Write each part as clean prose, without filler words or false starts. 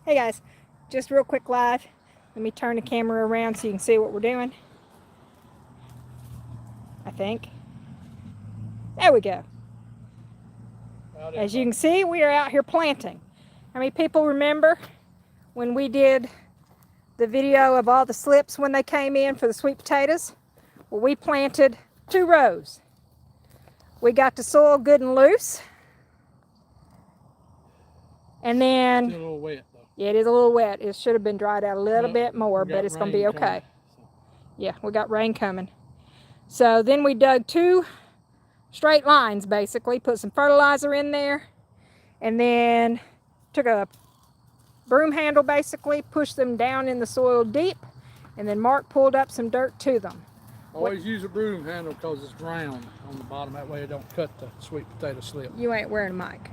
Hey guys, just real quick live. Let me turn the camera around so you can see what we're doing. I think. There we go. As you can see, we are out here planting. How many people remember when we did the video of all the slips when they came in for the sweet potatoes? Well, we planted 2 rows. We got the soil good and loose. And then, Still a little wet though. Yeah, it is a little wet. It should have been dried out a little bit more, but it's going to be okay. Coming, so. Yeah, we got rain coming. So then we dug 2 straight lines basically, put some fertilizer in there, and then took a broom handle basically, pushed them down in the soil deep, and then Mark pulled up some dirt to them. Always use a broom handle because it's round on the bottom. That way it don't cut the sweet potato slip. You ain't wearing a mic.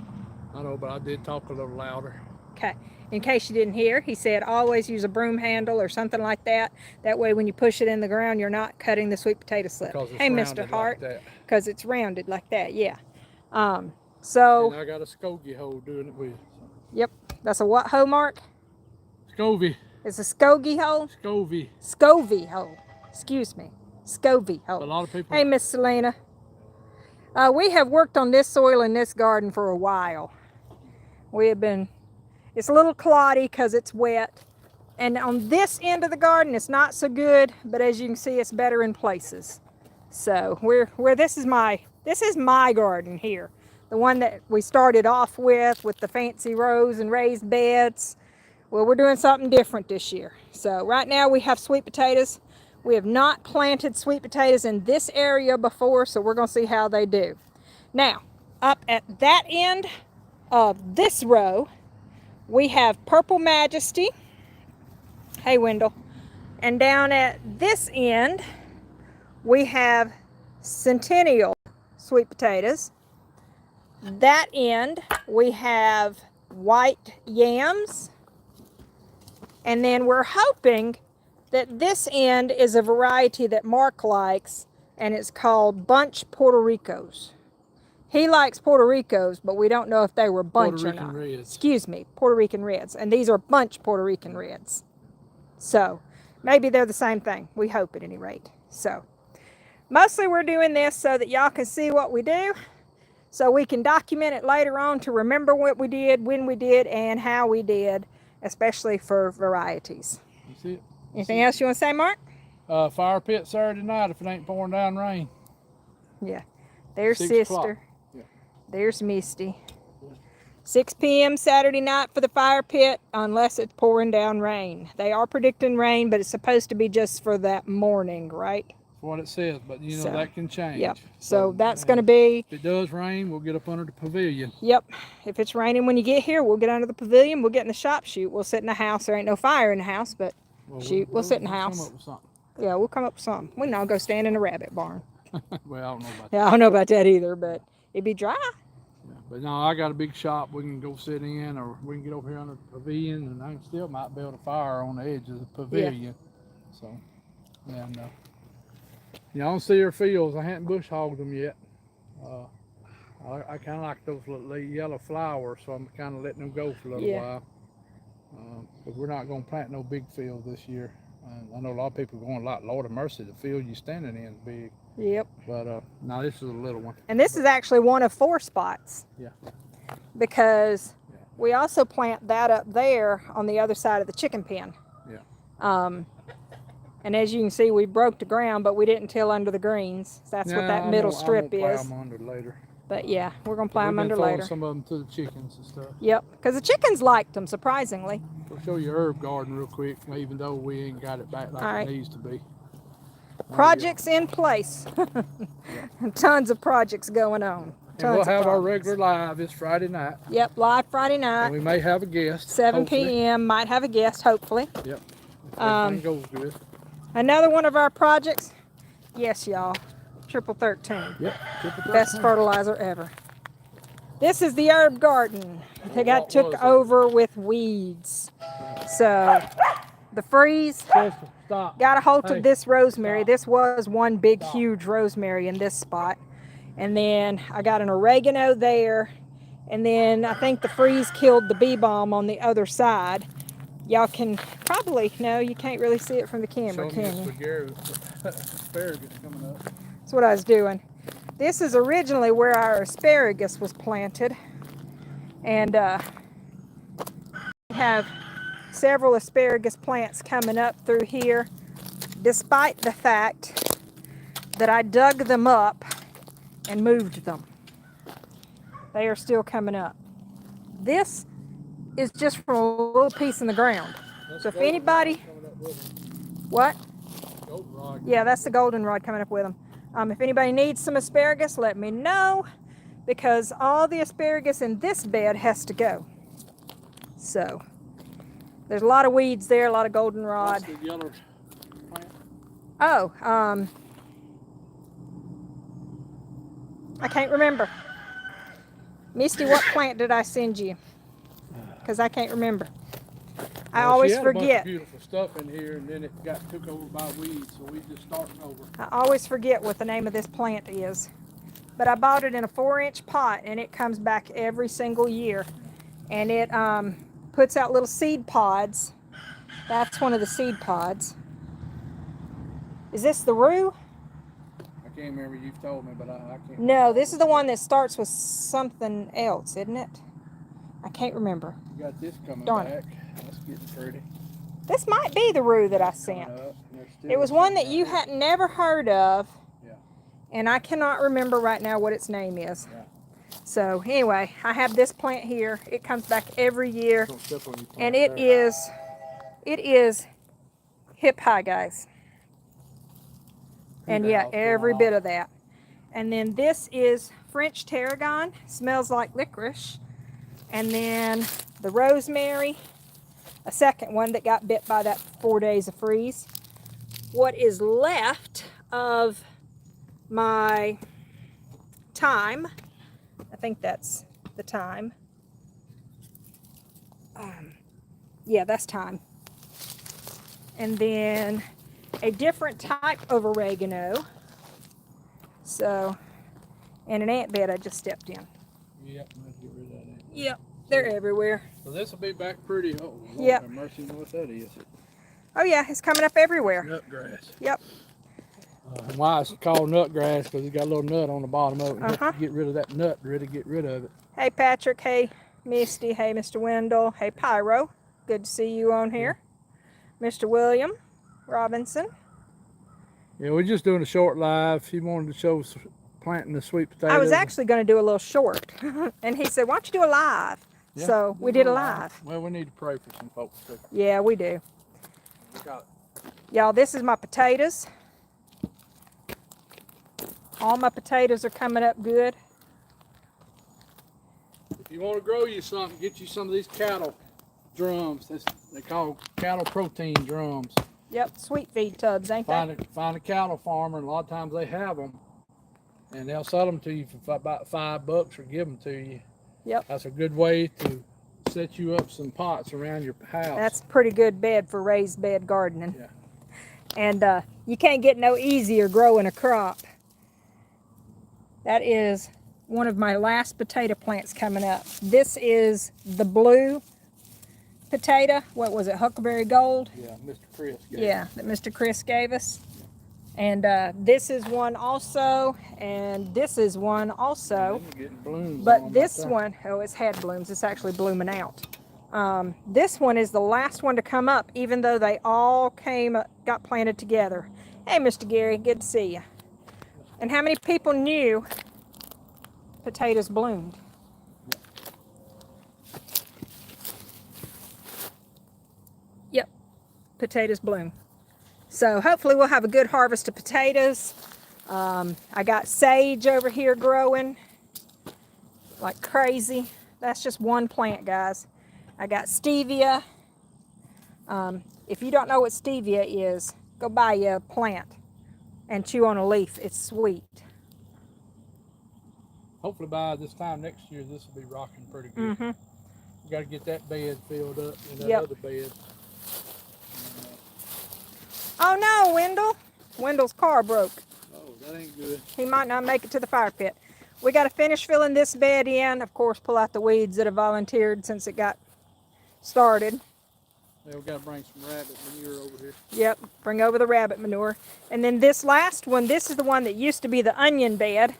I know, but I did talk a little louder. Okay. In case you didn't hear, he said always use a broom handle or something like that. That way when you push it in the ground, you're not cutting the sweet potato slip. Hey, Mr. Hart. Because it's rounded like that, yeah. So. And I got a Scogey hoe doing it with. So. Yep. That's a what hoe, Mark? Scovey. It's a Scogey hoe? Scovey. Scovey hoe. Excuse me. Scovey hoe. A lot of people. Hey, Miss Selena. We have worked on this soil in this garden for a while. We have been, it's a little cloddy because it's wet. And on this end of the garden, it's not so good, but as you can see, it's better in places. So this is my garden here. The one that we started off with the fancy rows and raised beds. Well, we're doing something different this year. So right now we have sweet potatoes. We have not planted sweet potatoes in this area before, so we're going to see how they do. Now, up at that end of this row, we have Purple Majesty. Hey, Wendell. And down at this end, we have Centennial sweet potatoes. That end, we have white yams. And then we're hoping that this end is a variety that Mark likes, and it's called Bunch Puerto Ricos. He likes Puerto Ricos, but we don't know if they were bunch or not. Reds. Excuse me, Puerto Rican Reds. And these are Bunch Puerto Rican Reds. So maybe they're the same thing. We hope at any rate. So mostly we're doing this so that y'all can see what we do, so we can document it later on to remember what we did, when we did, and how we did, especially for varieties. That's it. Anything else you want to say, Mark? Fire pit Saturday night if it ain't pouring down rain. Yeah. There's 6 Sister. o'clock. Yeah. There's Misty. 6 p.m. Saturday night for the fire pit, unless it's pouring down rain. They are predicting rain, but it's supposed to be just for that morning, right? That's what it says, but you know that can change. Yep. So that's going to be... If it does rain, we'll get up under the pavilion. Yep. If it's raining when you get here, we'll get under the pavilion. We'll get in the shop shoot. We'll sit in the house. There ain't no fire in the house, but we'll sit in the house. Come up with something. Yeah, we'll come up with something. We know, go stand in the rabbit barn. Well, I don't know about that. Yeah, I don't know about that either, but it'd be dry. Yeah, but no, I got a big shop we can go sit in, or we can get over here under the pavilion, and I still might build a fire on the edge of the pavilion. Yeah. So, yeah, no. Yeah, I don't see her fields. I hadn't bush hogged them yet. I kind of like those little yellow flowers, so I'm kind of letting them go for a little while. But we're not going to plant no big field this year. I know a lot of people are going, Lord of mercy, the field you're standing in is big. Yep. But no, this is a little one. And this is actually one of 4 spots. Yeah. Because we also plant that up there on the other side of the chicken pen. Yeah. And as you can see, we broke the ground, but we didn't till under the greens. That's what that middle strip is. Plow them under later. But yeah, we're going to plow them under later. Some of them to the chickens and stuff. Yep, because the chickens liked them, surprisingly. We'll show you herb garden real quick, even though we ain't got it back like it needs to be. Projects in place. Tons of projects going on. And we'll have our regular live this Friday night. Yep, live Friday night. And we may have a guest. 7 p.m. Might have a guest, hopefully. Yep. If everything goes good. Another one of our projects. Yes, y'all. Triple 13. Yep. Triple 13. Best fertilizer ever. This is the herb garden. They got took over with weeds. So the freeze got a hold of this rosemary. This was one big, huge rosemary in this spot. And then I got an oregano there. And then I think the freeze killed the bee balm on the other side. Y'all can probably, no, you can't really see it from the camera, Show me can you? asparagus coming up. That's what I was doing. This is originally where our asparagus was planted. And we have several asparagus plants coming up through here, despite the fact that I dug them up and moved them. They are still coming up. This is just from a little piece in the ground. So if anybody, what? Goldenrod. Yeah, that's the goldenrod coming up with them. If anybody needs some asparagus, let me know, because all the asparagus in this bed has to go. So there's a lot of weeds there, a lot of goldenrod. What's the yellow plant? Oh, I can't remember. Misty, what plant did I send you? Because I can't remember. I always she had a bunch forget. of beautiful stuff in here, and then it got took over by weeds, so we just starting over. I always forget what the name of this plant is. But I bought it in a 4-inch pot, and it comes back every single year. And it puts out little seed pods. That's one of the seed pods. Is this the rue? I can't remember, you've told me, but I can't. No, this is the one that starts with something else, isn't it? I can't remember. You got this coming Darn back. That's getting pretty. This might be the rue that I sent. It was one that you had never heard of. Yeah. And I cannot remember right now what its name is. Yeah. So anyway, I have this plant here. It comes back every year. Don't step on your plant And it there. is hip high, guys. And yeah, every bit of that. And then this is French tarragon. Smells like licorice. And then the rosemary, a second one that got bit by that 4 days of freeze. What is left of my thyme, I think that's the thyme. Yeah, that's thyme. And then a different type of oregano. So, and an ant bed I just stepped in. Yep, let's get rid of that ant. Yep, they're everywhere. So this will be back pretty. Oh, Lord Yep. have mercy, you know what that is. Oh yeah, it's coming up everywhere. Nutgrass. Yep. And why it's called nutgrass, because it's got a little nut on the bottom of it. You have to get rid of that nut, really get rid of it. Hey Patrick, hey Misty, hey Mr. Wendell, hey Pyro. Good to see you on here. Mr. William Robinson. Yeah, we're just doing a short live. He wanted to show us planting the sweet potatoes. I was actually going to do a little short. And he said, why don't you do a live? Yeah, So we did a live. Well, we need to pray for some folks too. Yeah, we do. Got it. Y'all, this is my potatoes. All my potatoes are coming up good. If you want to grow you something, get you some of these cattle drums. They call cattle protein drums. Yep, sweet feed tubs, ain't they? Find a cattle farmer, and a lot of times they have them, and they'll sell them to you for about $5 or give them to you. Yep. That's a good way to set you up some pots around your house. That's a pretty good bed for raised bed gardening. Yeah. And you can't get no easier growing a crop. That is one of my last potato plants coming up. This is the blue potato. What was it, Huckleberry Gold? Yeah, Mr. Chris gave Yeah, that Mr. Chris gave us. And this is one also, and this is one also. Getting blooms But this one, oh, it's had blooms. It's actually blooming out. This one is the last one to come up, even though they all got planted together. Hey, Mr. Gary, good to see you. And how many people knew potatoes bloomed? Yep, potatoes bloom. So hopefully we'll have a good harvest of potatoes. I got sage over here growing like crazy. That's just one plant, guys. I got stevia. If you don't know what stevia is, go buy you a plant and chew on a leaf. It's sweet. Hopefully by this time next year, this will be rocking pretty good. Mm-hmm. You got to get that bed filled up and that Yep. other bed. Oh no, Wendell. Wendell's car broke. Oh, that ain't good. He might not make it to the fire pit. we got to finish filling this bed in. Of course, pull out the weeds that have volunteered since it got started. Yeah, we got to bring some rabbit manure over here. Yep, bring over the rabbit manure. And then this last one, this is the one that used to be the onion bed.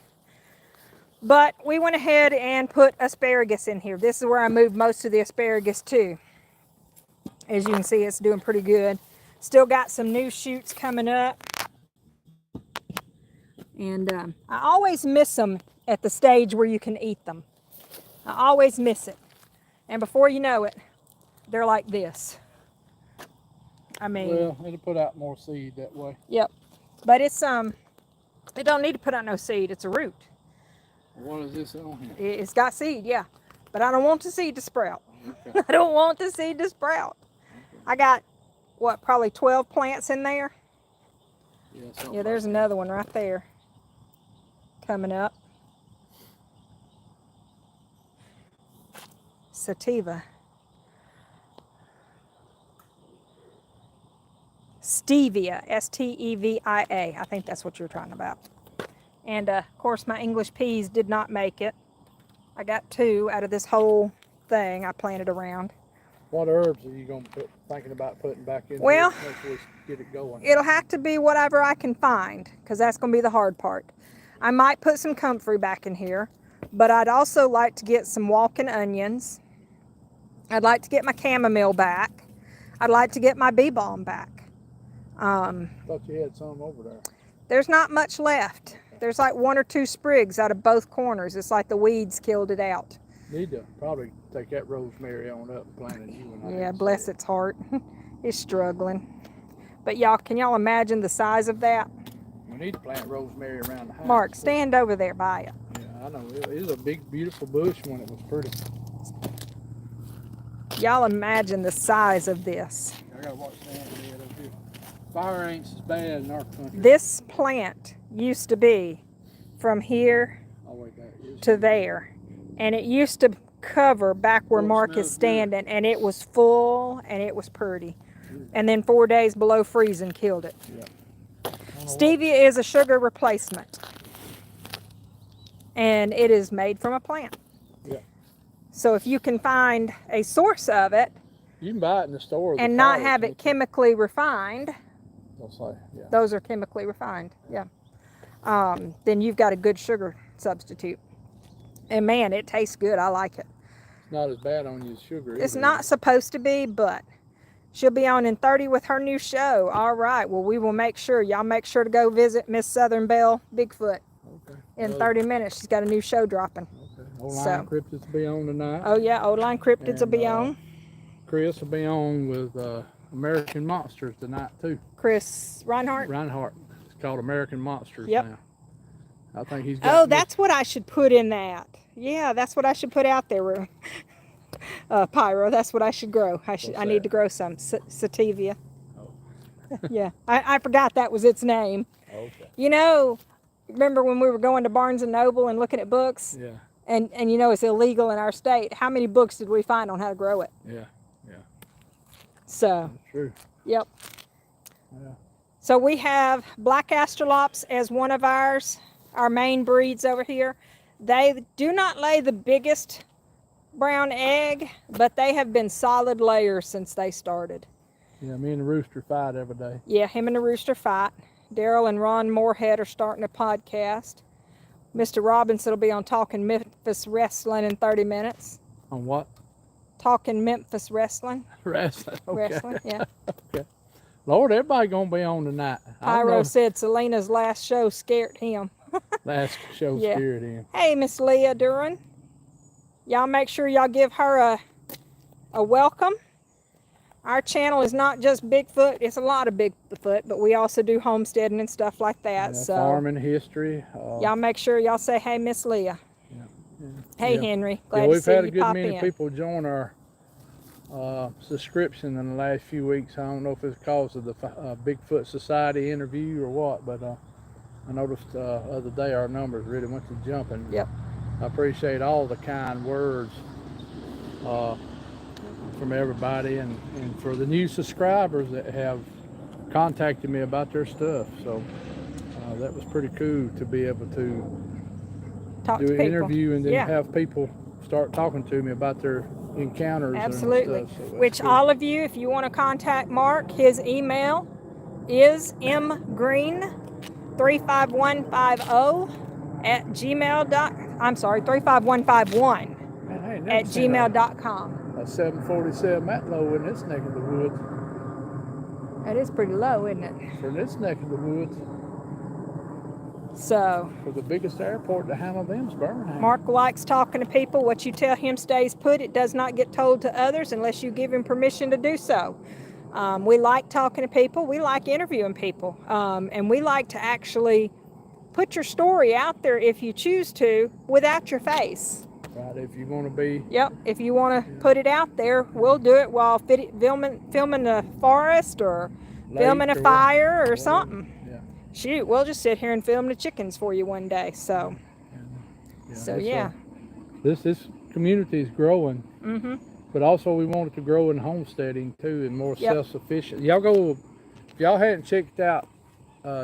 But we went ahead and put asparagus in here. This is where I moved most of the asparagus to. As you can see, it's doing pretty good. Still got some new shoots coming up. And I always miss them at the stage where you can eat them. I always miss it. And before you know it, they're like this. I mean, well, it'll put out more seed that way. Yep. But it's it don't need to put out no seed. It's a root. What is this on here? It's got seed, yeah. But I don't want the seed to sprout. Okay. I don't want the seed to sprout. I got, what, probably 12 plants in there? Yeah, there's another one right there coming up. Sativa. Stevia, S-T-E-V-I-A. I think that's what you're talking about. And of course my English peas did not make it. I got 2 out of this whole thing I planted around. What herbs are you going to thinking about putting back in? Well, Hopefully get it going. It'll have to be whatever I can find, because that's going to be the hard part. I might put some comfrey back in here, but I'd also like to get some walking onions. I'd like to get my chamomile back. I'd like to get my bee balm back. Thought you had some over there. There's not much left. There's like 1 or 2 sprigs out of both corners. It's like the weeds killed it out. Need to probably take that rosemary on up and plant it. Yeah, bless its heart. It's struggling. But y'all, can y'all imagine the size of that? We need to plant rosemary around the house. Mark, stand over there by it. Yeah, I know. It is a big, beautiful bush when it was pretty. Y'all imagine the size of this. I gotta watch the ant bed up here. Fire ain't as bad in our country. This plant used to be from here to there. And it used to cover back where Mark is standing, and it was full and it was pretty. And then 4 days below freezing killed it. Yeah. Stevia is a sugar replacement. And it is made from a plant. Yeah. So if you can find a source of it, you can buy it in the store. And not have it chemically refined. Yeah. Those are chemically refined, yeah. Then you've got a good sugar substitute. And man, it tastes good. I like it. It's not as bad on you as sugar. It's not supposed to be, but she'll be on in 30 with her new show. All right. Well, we will make sure. Y'all make sure to go visit Miss Southern Belle Bigfoot. Okay. In 30 minutes, she's got a new show dropping. Okay. Old Line Cryptids will be on tonight. Oh, yeah. Old Line Cryptids will be on. Chris will be on with American Monsters tonight, too. Chris Reinhardt? Reinhardt. It's called American Monsters Yep. now. I think he's got that's what I should put in that. Yeah, that's what I should put out there. Pyro, that's what I should grow. I need to grow some. Sativia. Oh. Yeah, I forgot that was its name. Okay. You know, remember when we were going to Barnes & Noble and looking at books? Yeah. And you know it's illegal in our state. How many books did we find on how to grow it? Yeah. Yeah. So. That's true. Yep. Yeah. So we have black astrolops as one of our main breeds over here. They do not lay the biggest brown egg, but they have been solid layers since they started. Yeah, me and the rooster fight every day. Yeah, him and the rooster fight. Daryl and Ron Moorhead are starting a podcast. Mr. Robinson will be on Talking Memphis Wrestling in 30 minutes. On what? Talking Memphis Wrestling. Wrestling. Okay. Wrestling, yeah. Okay. Lord, everybody gonna be on tonight. Pyro said Selena's last show scared him. Last show scared him. Hey, Miss Leah Duran. Y'all make sure y'all give her a welcome. Our channel is not just Bigfoot. It's a lot of Bigfoot, but we also do homesteading and stuff like that. Yeah, so farming history. Y'all make sure y'all say, hey, Miss Leah. Yeah, yeah. Hey, yeah. Henry. Glad we've to see had a you good pop many in. people join our subscription in the last few weeks. I don't know if it's because of the Bigfoot Society interview or what, but I noticed other day our numbers really went to jumping. Yep. I appreciate all the kind words from everybody, and for the new subscribers that have contacted me about their stuff. So that was pretty cool to be able to talk do to an people. interview and then Yeah. have people start talking to me about their encounters Absolutely. and stuff. So that's Which cool. all of you, if you want to contact Mark, his email is mgreen35150 at gmail. I'm sorry, 35151 Man, I ain't never at seen gmail.com. a 747 that low in this neck of the woods. That is pretty low, isn't it? For this neck of the woods, So for the biggest airport to handle them is Birmingham. Mark likes talking to people. What you tell him stays put. It does not get told to others unless you give him permission to do so. We like talking to people. We like interviewing people. And we like to actually put your story out there if you choose to without your face. Right, if you want to be. Yep, if you want to put it out there, we'll do it while filming the forest or filming a fire or something. Yeah. Shoot, we'll just sit here and film the chickens for you one day. So, yeah. This community is growing. Mm-hmm. But also we want it to grow in homesteading too and more Yep. self-sufficient. Y'all go, if y'all hadn't checked out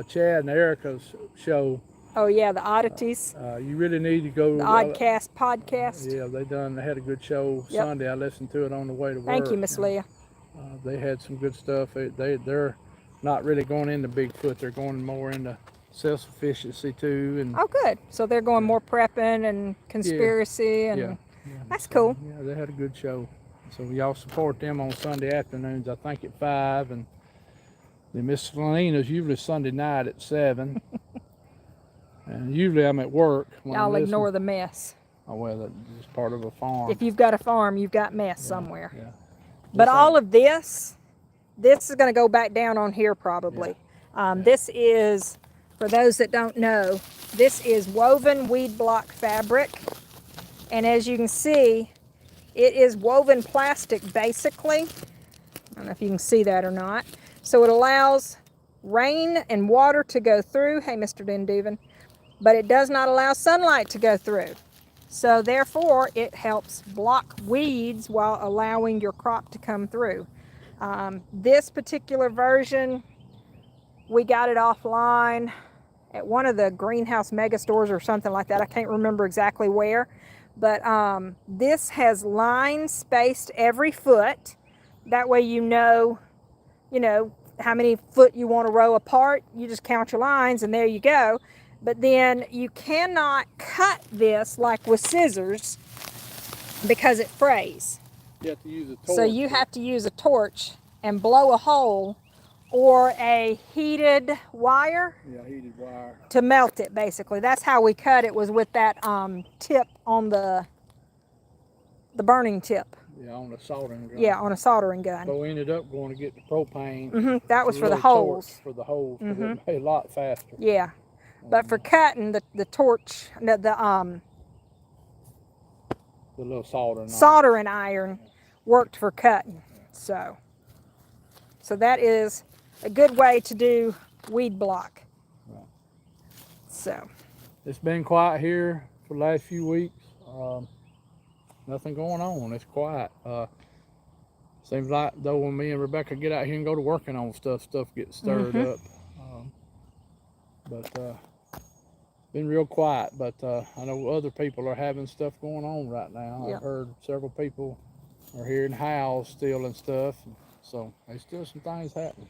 Chad and Erica's show. Oh yeah, the oddities. You really need to go. The Oddcast podcast. Yeah, they had a good show Sunday. I listened to it on the way to work. Thank you, Miss Leah. They had some good stuff. They're not really going into Bigfoot. They're going more into self-sufficiency too. And oh, good. So they're going more prepping and conspiracy and that's cool. Yeah, they had a good show. So y'all support them on Sunday afternoons. I think at 5, and the Miss Selena's usually Sunday night at 7. And usually I'm at work. Y'all ignore the mess. Oh, well, that's just part of a farm. If you've got a farm, you've got mess somewhere. Yeah. But all of this is going to go back down on here probably. This is, for those that don't know, this is woven weed block fabric. And as you can see, it is woven plastic basically. I don't know if you can see that or not. So it allows rain and water to go through. Hey, Mr. Denduven. But it does not allow sunlight to go through. So therefore, it helps block weeds while allowing your crop to come through. This particular version, we got it offline at one of the greenhouse mega stores or something like that. I can't remember exactly where. But this has lines spaced every foot. That way you know how many foot you want to row apart. You just count your lines and there you go. But then you cannot cut this like with scissors because it frays. You have to use a torch. So you have to use a torch and blow a hole or a heated wire. Yeah, heated wire. To melt it, basically. That's how we cut it, was with that tip on the burning tip. Yeah, on a soldering gun. Yeah, on a soldering gun. So we ended up going to get the propane. Mm-hmm. That was for the little holes. torch for the holes, because Mm-hmm. it made a lot faster. Yeah. But for cutting, the torch, the little soldering iron worked for cutting. So that is a good way to do weed block. Right. So it's been quiet here for the last few weeks. Nothing going on. It's quiet. Seems like though when me and Rebecca get out here and go to working on stuff gets stirred up. But been real quiet. But I know other people are having stuff going on right now. Yep. I've heard several people are hearing howls still and stuff. So there's still some things happening.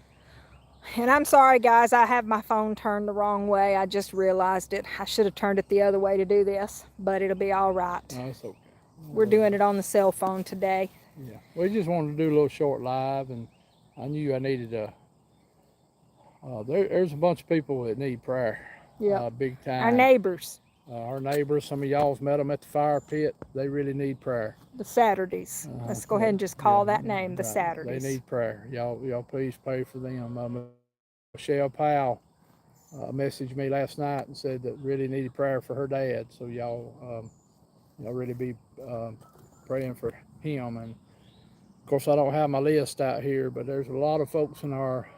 And I'm sorry, guys, I have my phone turned the wrong way. I just realized it. I should have turned it the other way to do this, but it'll be all right. No, it's okay. We're doing it on the cell phone today. Yeah, we just wanted to do a little short live, and I knew I needed a. There's a bunch of people that need prayer. Yeah, big time. our neighbors. Our neighbors. Some of y'all's met them at the fire pit. They really need prayer. The Saturdays. Let's go ahead and just call that name, the right. Saturdays. They need prayer. Y'all please pray for them. Michelle Powell messaged me last night and said that really needed prayer for her dad. So y'all really be praying for him. And of course, I don't have my list out here, but there's a lot of folks in our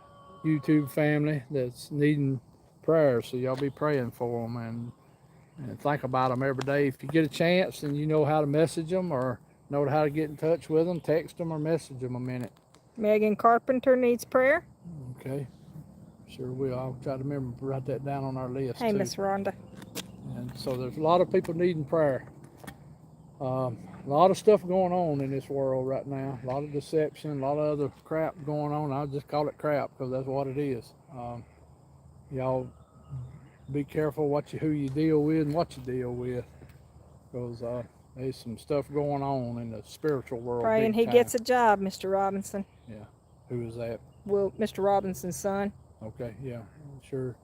YouTube family that's needing prayer. So y'all be praying for them and think about them every day. If you get a chance and you know how to message them or know how to get in touch with them, text them or message them a minute. Megan Carpenter needs prayer. Okay. Sure will. I'll try to remember to write that down on our list. Hey, too. Miss Rhonda. And so there's a lot of people needing prayer. A lot of stuff going on in this world right now. A lot of deception, a lot of other crap going on. I just call it crap because that's what it is. Y'all be careful who you deal with and what you deal with, because there's some stuff going on in the spiritual world. Praying he gets a job, Mr. Robinson. Yeah. Who is that? Well, Mr. Robinson's son. Okay, yeah, sure.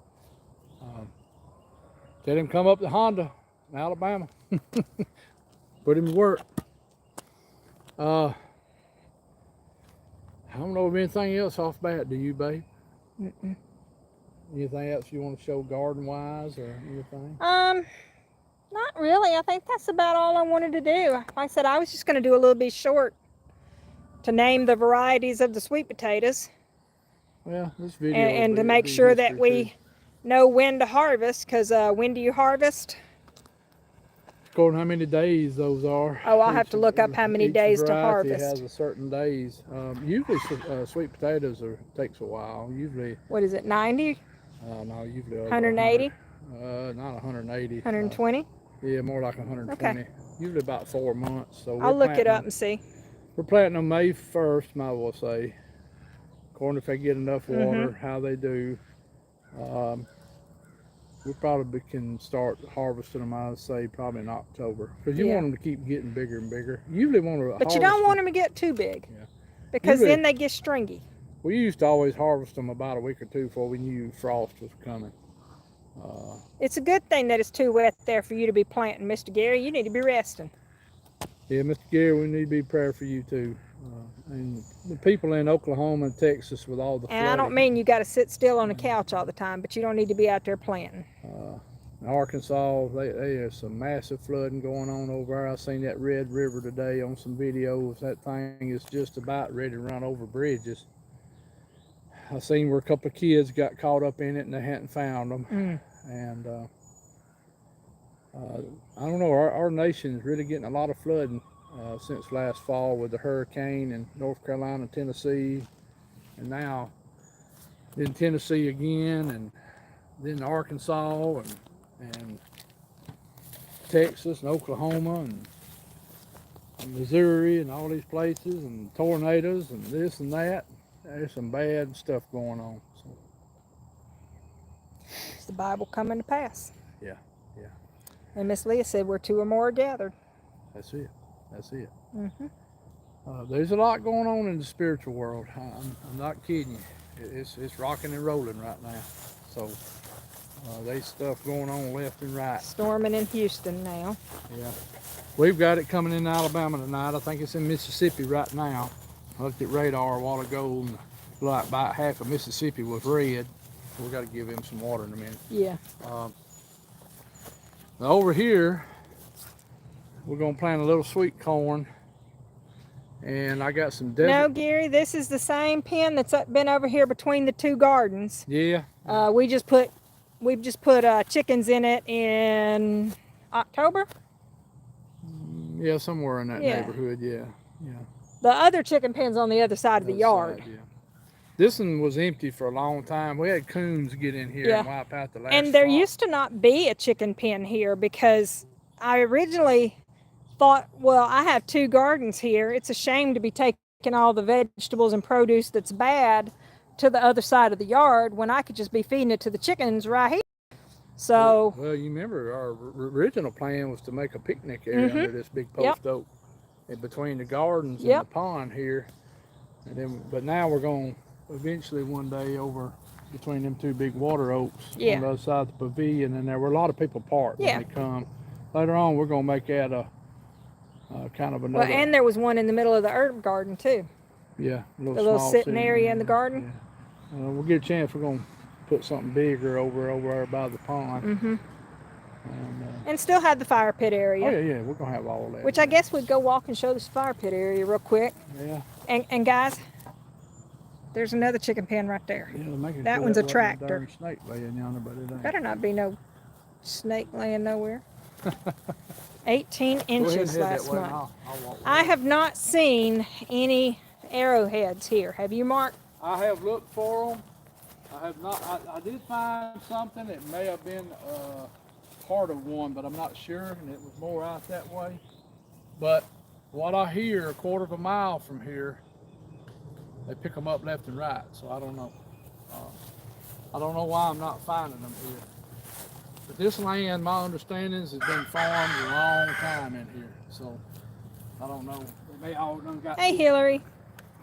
Let him come up to Honda in Alabama. Put him to work. I don't know of anything else off bat. Do you, babe? Mm-mm. Anything else you want to show garden-wise or anything? Not really. I think that's about all I wanted to do. Like I said, I was just going to do a little bit short to name the varieties of the sweet potatoes. Well, this video and to make sure that we know when to harvest, because when do you harvest? According to how many days those are. Oh, I'll have to look up how many days to harvest. Has a certain days. Usually sweet potatoes takes a while. Usually. What is it, 90? No, usually 180? Not 180. 120? Yeah, more like 120. Okay. Usually about 4 months. So I'll look it up and see. We're planting them May 1st, might as well say. According if they get enough water, how they do. We probably can start harvesting them, I would say, probably in October. Because you want them to keep getting bigger and bigger. You usually want to But you don't want them to get too big. Yeah. Because then they get stringy. We used to always harvest them about a week or two before we knew frost was coming. It's a good thing that it's too wet there for you to be planting, Mr. Gary. You need to be resting. Yeah, Mr. Gary, we need to be praying for you too. And the people in Oklahoma and Texas with all the flooding. And I don't mean you got to sit still on the couch all the time, but you don't need to be out there planting. Arkansas, there's some massive flooding going on over there. I seen that Red River today on some videos. That thing is just about ready to run over bridges. I seen where a couple of kids got caught up in it and they hadn't found them. And I don't know, our nation is really getting a lot of flooding since last fall with the hurricane in North Carolina and Tennessee, and now in Tennessee again, and then Arkansas and Texas and Oklahoma and Missouri and all these places, and tornadoes and this and that. There's some bad stuff going on. So. It's the Bible coming to pass. Yeah, yeah. And Miss Leah said where two or more are gathered. That's it. That's it. There's a lot going on in the spiritual world. I'm not kidding you. It's rocking and rolling right now. So there's stuff going on left and right. Storming in Houston now. Yeah. We've got it coming in Alabama tonight. I think it's in Mississippi right now. I looked at radar a while ago, and like about half of Mississippi was red. We've got to give him some water in a minute. Yeah. Now over here, we're going to plant a little sweet corn. And I got some desert. No, Gary, this is the same pen that's been over here between the two gardens. Yeah. We've just put chickens in it in October. Yeah, somewhere in that neighborhood. Yeah, yeah. The other chicken pen's on the other side of the yard. Yeah. This one was empty for a long time. We had coons get in here and wipe out the last And there flock. used to not be a chicken pen here because I originally thought, well, I have two gardens here. It's a shame to be taking all the vegetables and produce that's bad to the other side of the yard when I could just be feeding it to the chickens right here. So. Well, you remember our original plan was to make a picnic area under this big post oak in between the gardens and the pond here. And then, but now we're going to eventually one day over between them two big water oaks on the other side of the pavilion, and there were a lot of people parked when they come. Later on, we're going to make that a kind of another. Well, and there was one in the middle of the herb garden too. Yeah, the little sitting area in the garden. Yeah. We'll get a chance. We're going to put something bigger over there by the pond. And still have the fire pit area. Oh yeah, we're going to have all that. Which I guess we'd go walk and show this fire pit area real quick. Yeah. And guys, there's another chicken pen right there. Yeah, that one's a tractor. Snake laying yonder, but it ain't. Better not be no snake laying nowhere. 18 inches last month. I have not seen any arrowheads here. Have you, Mark? I have looked for them. I have not. I did find something. It may have been part of one, but I'm not sure, and it was more out that way. But what I hear, a quarter of a mile from here, they pick them up left and right, so I don't know. I don't know why I'm not finding them here. But this land, my understanding is, has been farmed a long time in here, so I don't know. They may all done got. Hey, Hillary.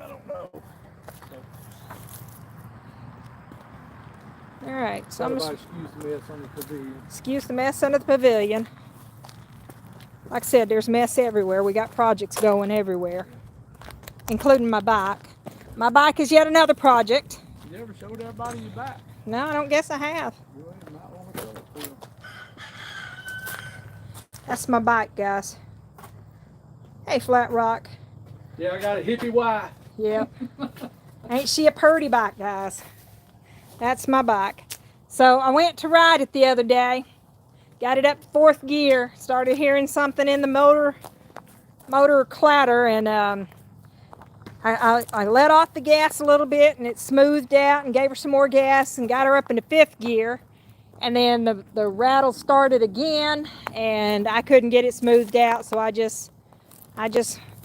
I don't know. So, All right, so I'm everybody excuse the mess on the pavilion. excuse the mess under the pavilion. Like I said, there's mess everywhere. We got projects going everywhere, including my bike. My bike is yet another project. You never showed everybody your back. No, I don't guess I have. You ain't not want to show it to them. That's my bike, guys. Hey, Flat Rock. Yeah, I got a hippie wife. Yep. Ain't she a purty bike, guys? That's my bike. So I went to ride it the other day. Got it up to 4th gear. Started hearing something in the motor clatter, and I let off the gas a little bit, and it smoothed out, and gave her some more gas, and got her up into 5th gear. And then the rattle started again, and I couldn't get it smoothed out, so I just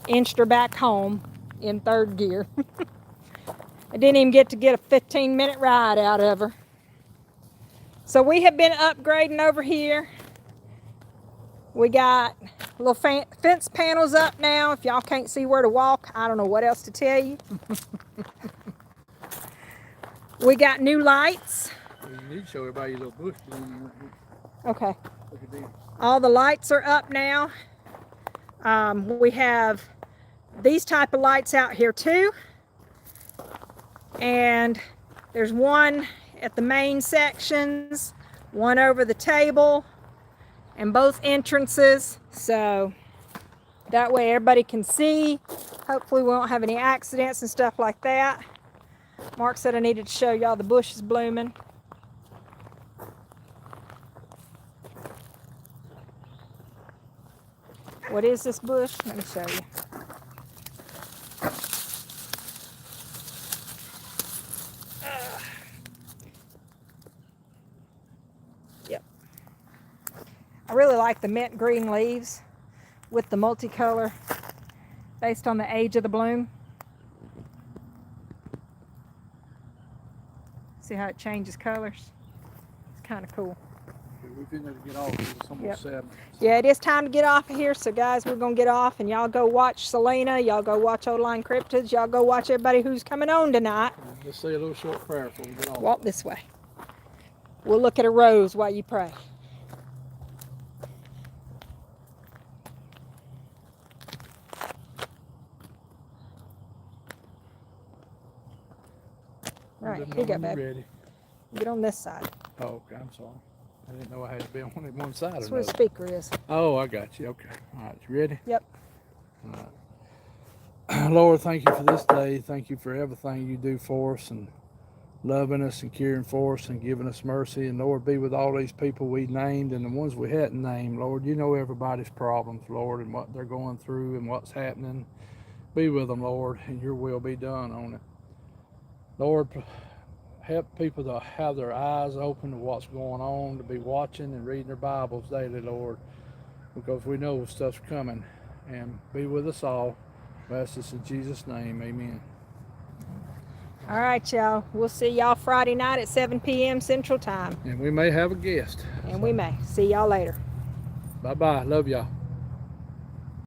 inched her back home in 3rd gear. I didn't even get a 15-minute ride out of her. So we have been upgrading over here. We got little fence panels up now. If y'all can't see where to walk, I don't know what else to tell you. We got new lights. You need to show everybody your little bush blooming. Okay. Look at them. All the lights are up now. We have these type of lights out here too. And there's one at the main sections, one over the table, and both entrances. So that way everybody can see. Hopefully we won't have any accidents and stuff like that. Mark said I needed to show y'all the bushes blooming. What is this bush? Let me show you. Yep. I really like the mint green leaves with the multicolor based on the age of the bloom. See how it changes colors? It's kind of cool. We've been there to get off. It's almost 7. Yeah, it is time to get off of here. So guys, we're going to get off, and y'all go watch Selena. Y'all go watch Old Line Cryptids. Y'all go watch everybody who's coming on tonight. Let's say a little short prayer before we get off. Walk this way. We'll look at a rose while you pray. All right, here you go, babe. Ready. Get on this side. Oh, okay, I'm sorry. I didn't know I had to be on one side That's or where the another. speaker is. Oh, I got you. Okay. All right, you ready? Yep. All right. Lord, thank you for this day. Thank you for everything you do for us, and loving us and caring for us and giving us mercy. And Lord, be with all these people we named and the ones we hadn't named. Lord, you know everybody's problems, Lord, and what they're going through and what's happening. Be with them, Lord, and your will be done on it. Lord, help people to have their eyes open to what's going on, to be watching and reading their Bibles daily, Lord, because we know stuff's coming. And be with us all. Bless us in Jesus' name. Amen. All right, y'all. We'll see y'all Friday night at 7 p.m. Central Time. And we may have a guest. And we may. See y'all later. Bye-bye. Love y'all.